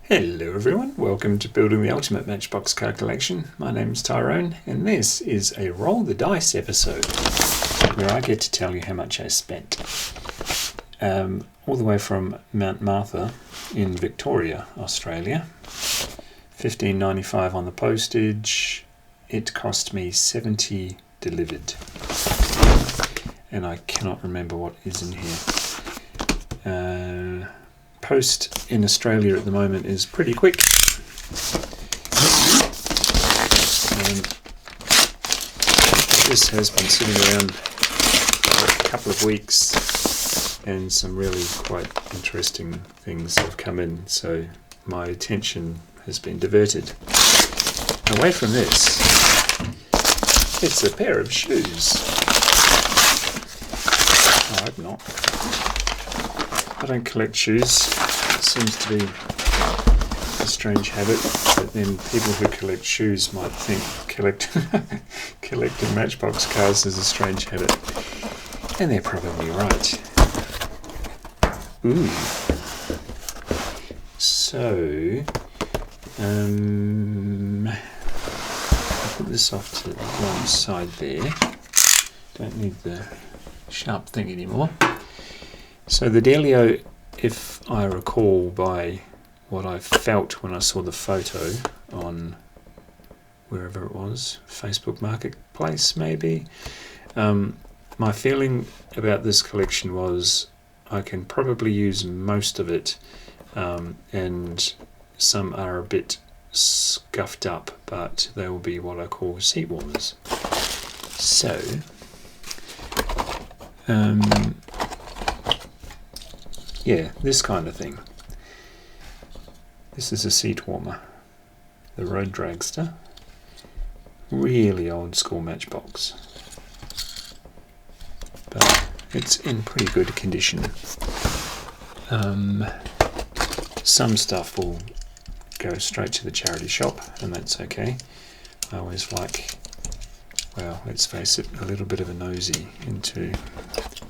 Hello everyone, welcome to Building the Ultimate Matchbox Car Collection. My name's Tyrone and this is a Roll the Dice episode where I get to tell you how much I spent. All the way from Mount Martha in Victoria, Australia. $15.95 on the postage. It cost me $70 delivered. And I cannot remember what is in here. Post in Australia at the moment is pretty quick. This has been sitting around for a couple of weeks and some really quite interesting things have come in, so my attention has been diverted away from this. It's a pair of shoes. I hope not. I don't collect shoes. It seems to be a strange habit, but then people who collect shoes might think collecting Matchbox cars is a strange habit. And they're probably right. Ooh. So, I'll put this off to one side there. Don't need the sharp thing anymore. So the dealio, if I recall by what I felt when I saw the photo on wherever it was, Facebook Marketplace maybe, my feeling about this collection was I can probably use most of it, and some are a bit scuffed up, but they will be what I call seat warmers. So, yeah, this kind of thing. This is a seat warmer, the Road Dragster. Really old school Matchbox, but it's in pretty good condition. Some stuff will go straight to the charity shop, and that's okay. I always like, well, let's face it, a little bit of a nosy into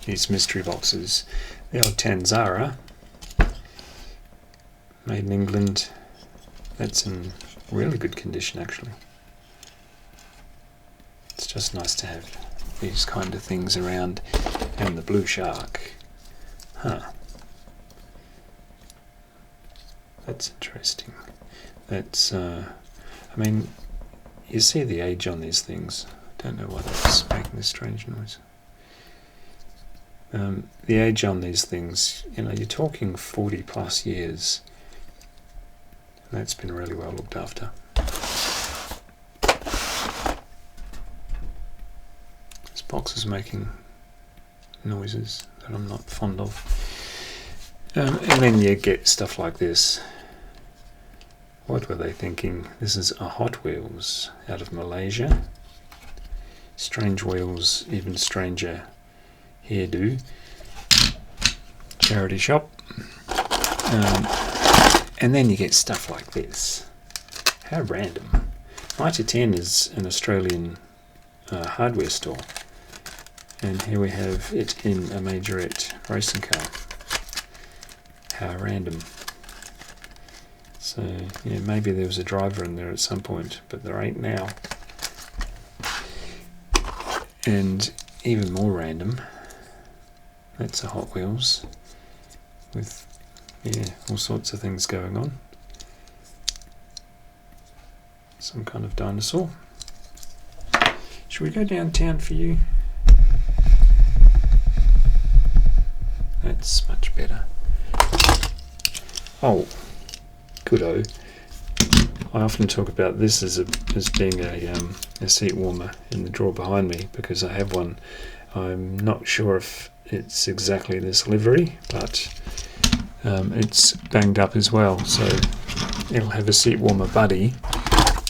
these mystery boxes. The old Tanzara, made in England, that's in really good condition actually. It's just nice to have these kind of things around. And the Blue Shark. That's interesting. That's, I mean, you see the age on these things. Don't know why that's making this strange noise. The age on these things, you know, you're talking 40 plus years. And that's been really well looked after. This box is making noises that I'm not fond of. And then you get stuff like this. What were they thinking? This is a Hot Wheels out of Malaysia. Strange wheels, even stranger hairdo. Charity shop. And then you get stuff like this. How random. Mitre 10 is an Australian hardware store. And here we have it in a majorette racing car. How random. So, yeah, maybe there was a driver in there at some point, but there ain't now. And even more random, that's a Hot Wheels with, yeah, all sorts of things going on. Some kind of dinosaur. Should we go downtown for you? That's much better. Oh, good-o. I often talk about this as being a seat warmer in the drawer behind me because I have one. I'm not sure if it's exactly this livery, but it's banged up as well, so it'll have a seat warmer buddy.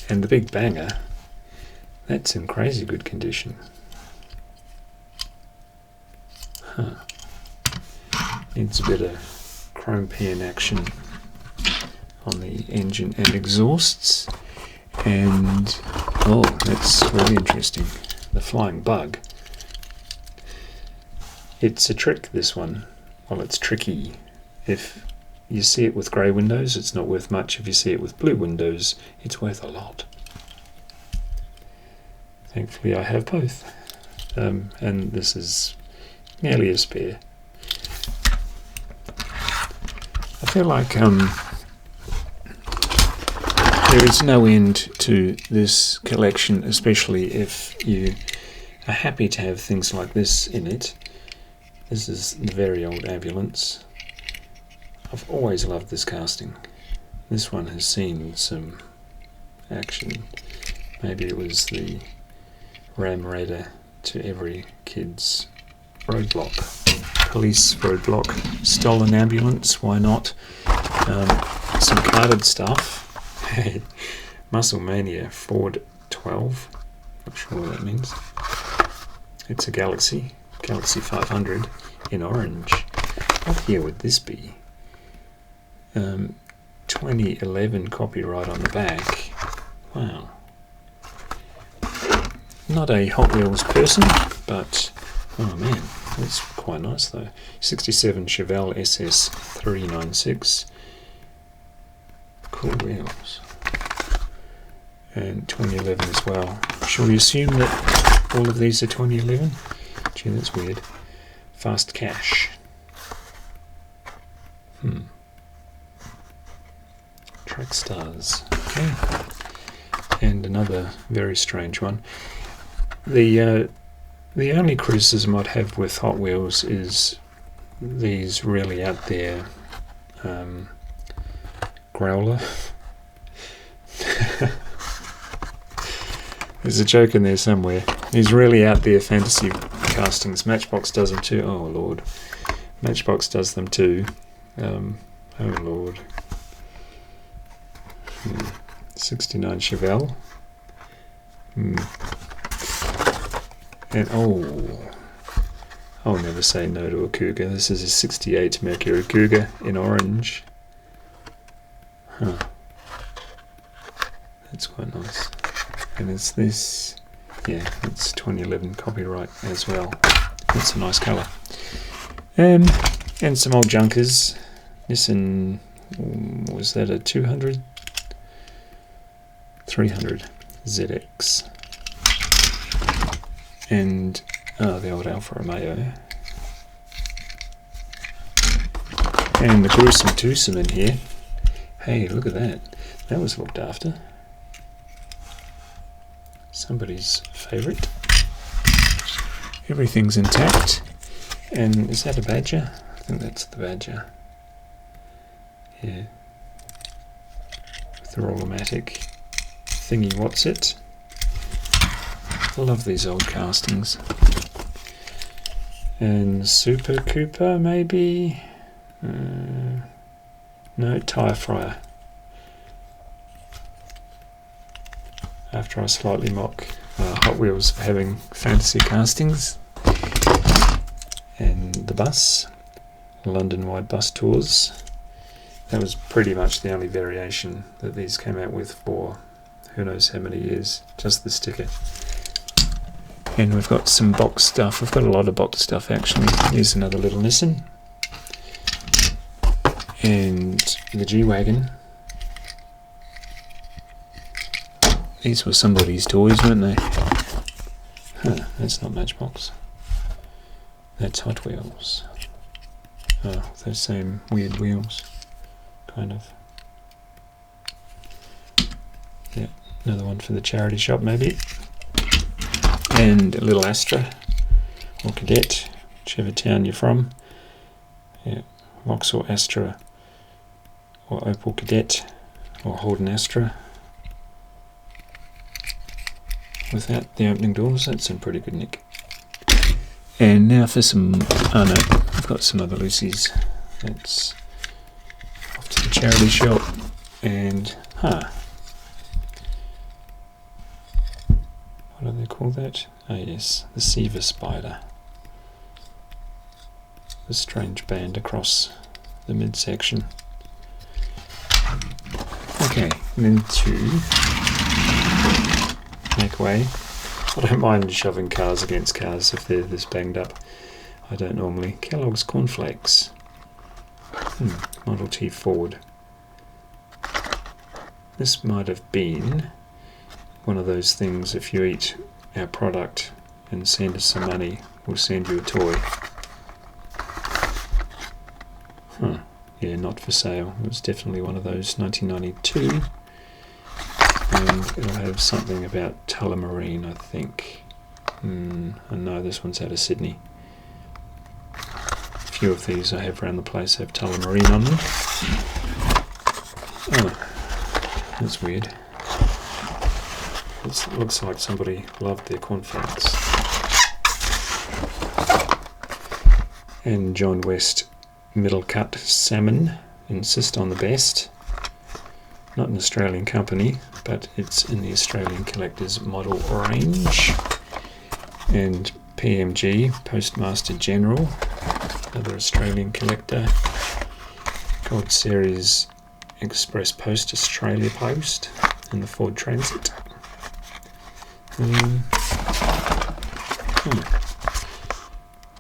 And the big banger, that's in crazy good condition. Needs a bit of chrome pin action on the engine and exhausts. And, oh, that's really interesting. The Flying Bug. It's a trick, this one. Well, it's tricky if you see it with grey windows, it's not worth much. If you see it with blue windows, it's worth a lot. Thankfully I have both. And this is nearly a spare. I feel like there is no end to this collection, especially if you are happy to have things like this in it. This is the very old ambulance. I've always loved this casting. This one has seen some action. Maybe it was the Ram Raider to every kid's roadblock. Police roadblock. Stolen ambulance, why not? Some carded stuff. Hey, Muscle Mania Ford 12. Not sure what that means. It's a Galaxy 500 in orange. What year would this be? 2011 copyright on the back. Wow. Not a Hot Wheels person, but oh man, that's quite nice though. 67 Chevelle SS 396. Cool wheels. And 2011 as well. Shall we assume that all of these are 2011? Gee, that's weird. Fast Cash. Track Stars. Okay. And another very strange one. The only criticism I'd have with Hot Wheels is these really out there growler. There's a joke in there somewhere. These really out there fantasy castings. Matchbox does them too. Oh Lord. Matchbox does them too. Oh Lord. 69 Chevelle. And I'll never say no to a Cougar. This is a 68 Mercury Cougar in orange. Huh. That's quite nice. And it's this, yeah, it's 2011 copyright as well. That's a nice colour. And some old junkers. Nissan, was that a 200? 300 ZX. And the old Alfa Romeo. And the gruesome twosome in here. Hey, look at that. That was looked after. Somebody's favourite. Everything's intact. And is that a Badger? I think that's the Badger. Yeah. With the Roll-O-Matic thingy, what's it? I love these old castings. And Super Cooper, maybe? No, Tyre Fryer. After I slightly mock Hot Wheels for having fantasy castings. And the bus, London-wide bus tours. That was pretty much the only variation that these came out with for who knows how many years, just the sticker. And we've got some box stuff. We've got a lot of box stuff actually. Here's another little Nissan. And the G-Wagon. These were somebody's toys, weren't they? Huh, that's not Matchbox. That's Hot Wheels. Oh, those same weird wheels. Kind of. Yeah, another one for the charity shop maybe. And a little Astra or Cadet, whichever town you're from. Yeah, Vauxhall Astra or Opel Cadet or Holden Astra. Without the opening doors, that's in pretty good nick. And now for some, oh no, I've got some other Lucy's. That's off to the charity shop. And, what do they call that? Oh yes, the Seaver Spider. The strange band across the midsection. Okay, and then to make way. I don't mind shoving cars against cars if they're this banged up. I don't normally. Kellogg's Cornflakes. Model T Ford. This might have been one of those things, if you eat our product and send us some money, we'll send you a toy. Yeah, not for sale. It was definitely one of those, 1992. And it'll have something about Tullamarine, I think. I know this one's out of Sydney. A few of these I have around the place have Tullamarine on them. Oh, that's weird. It looks like somebody loved their cornflakes. And John West middle cut salmon, insist on the best. Not an Australian company, but it's in the Australian Collector's model range. And PMG, Postmaster General, another Australian collector. Gold Series Express Post, Australia Post, and the Ford Transit.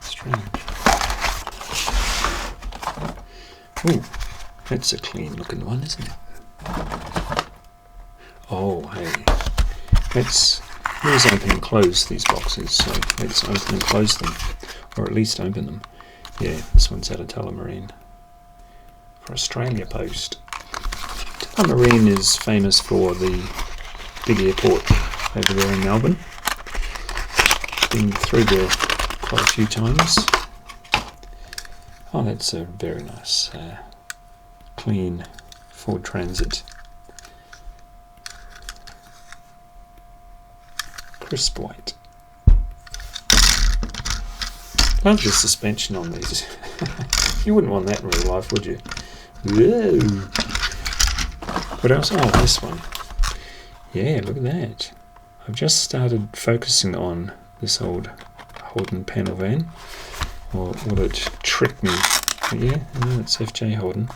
Strange. Ooh, that's a clean looking one, isn't it? Oh, hey. Let's open and close these boxes. So let's open and close them. Or at least open them. Yeah, this one's out of Tullamarine. For Australia Post. Tullamarine is famous for the big airport over there in Melbourne. Been through there quite a few times. Oh, that's a very nice, clean Ford Transit. Crisp white. Love the suspension on these. You wouldn't want that in real life, would you? Whoa. What else? Oh, this one. Yeah, look at that. I've just started focusing on this old Holden panel van. Or will it trick me? Yeah, no, it's FJ Holden.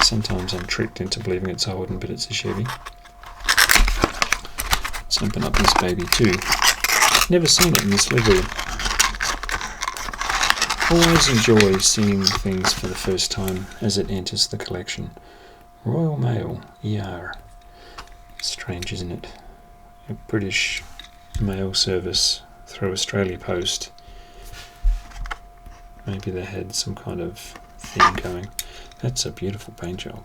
Sometimes I'm tricked into believing it's a Holden, but it's a Chevy. Let's open up this baby too. Never seen it in this livery. Always enjoy seeing things for the first time as it enters the collection. Royal Mail, ER. Strange, isn't it? A British mail service through Australia Post. Maybe they had some kind of theme going. That's a beautiful paint job.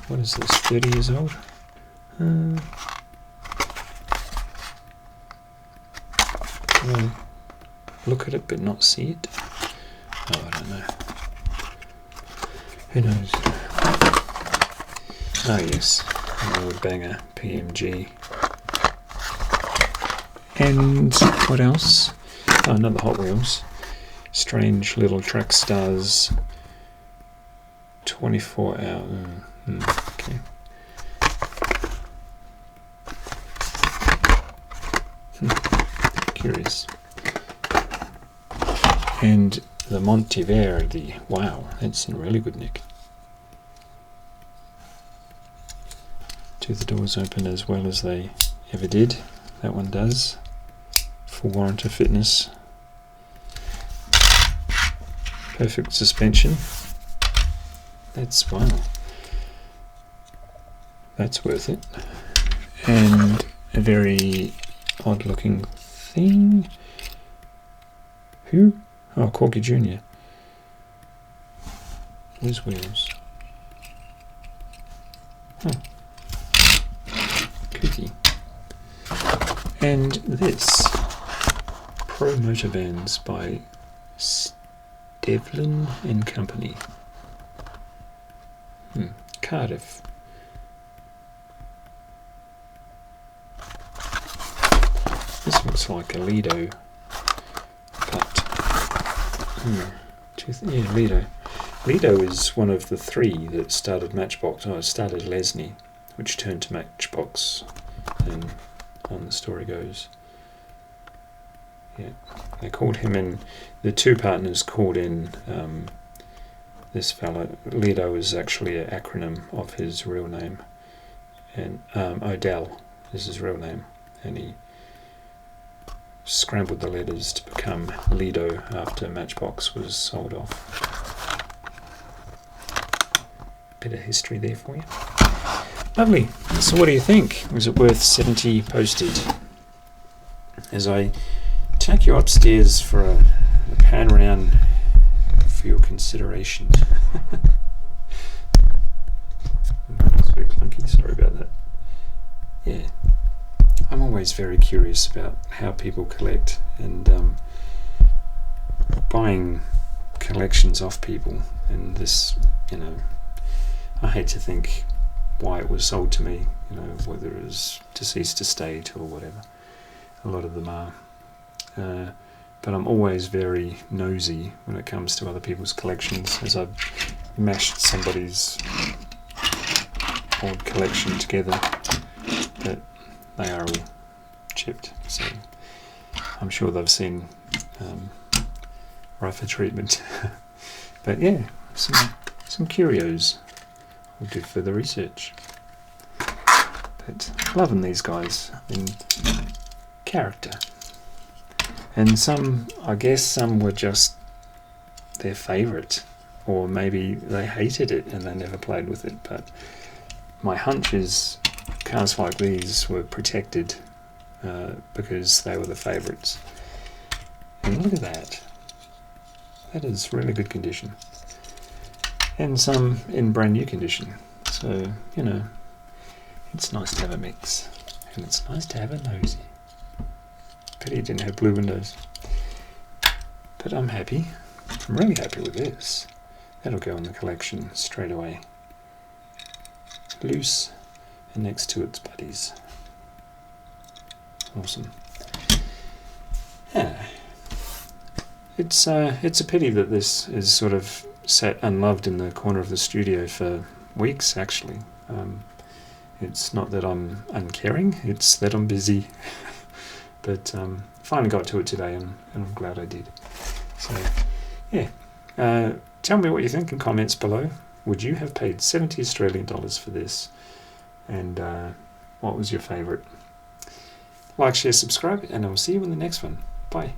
What is this, 30 years old? Look at it but not see it. Oh, I don't know. Who knows? Oh yes, an old banger, PMG. And what else? Oh, another Hot Wheels. Strange Little Track Stars 24 hour. Okay. Curious. And the Monteverdi. Wow, that's in really good nick. Do the doors open as well as they ever did? That one does. Full warrant of fitness. Perfect suspension. That's, wow. That's worth it. And a very odd looking thing. Who? Oh, Corky Jr. His wheels. Huh. Kooky. And this. Pro Motor Vans by Devlin and Company. Cardiff. This looks like a Lido, but yeah, Lido. Lido is one of the three that started Matchbox. Oh, it started Lesney, which turned to Matchbox, and on the story goes. Yeah, they called him in. The two partners called in this fella. Lido is actually an acronym of his real name, and Odell is his real name, and he scrambled the letters to become Lido after Matchbox was sold off. bit of history there for you. Lovely. So what do you think? Was it worth 70 posted? As I take you upstairs for a pan around for your consideration. It's a bit clunky, sorry about that. Yeah, I'm always very curious about how people collect, and buying collections off people, and this, I hate to think why it was sold to me, whether it was deceased estate or whatever. A lot of them are. But I'm always very nosy when it comes to other people's collections, as I've mashed somebody's old collection together, but they are all chipped, so I'm sure they've seen rougher treatment. But yeah, some curios. We'll do further research. But loving these guys in character. And I guess some were just their favourite, or maybe they hated it and they never played with it. But my hunch is cars like these were protected because they were the favourites. And look at that. That is really good condition. And some in brand new condition. So, it's nice to have a mix. And it's nice to have a nosy. Pity it didn't have blue windows. But I'm happy. I'm really happy with this. That'll go in the collection straight away. Loose and next to its buddies. Awesome. Yeah. It's a pity that this is sort of sat unloved in the corner of the studio for weeks, actually. It's not that I'm uncaring, it's that I'm busy. But finally got to it today, and I'm glad I did. So, yeah. Tell me what you think in comments below. Would you have paid 70 Australian dollars for this? And what was your favourite? Like, share, subscribe, and I'll see you in the next one. Bye.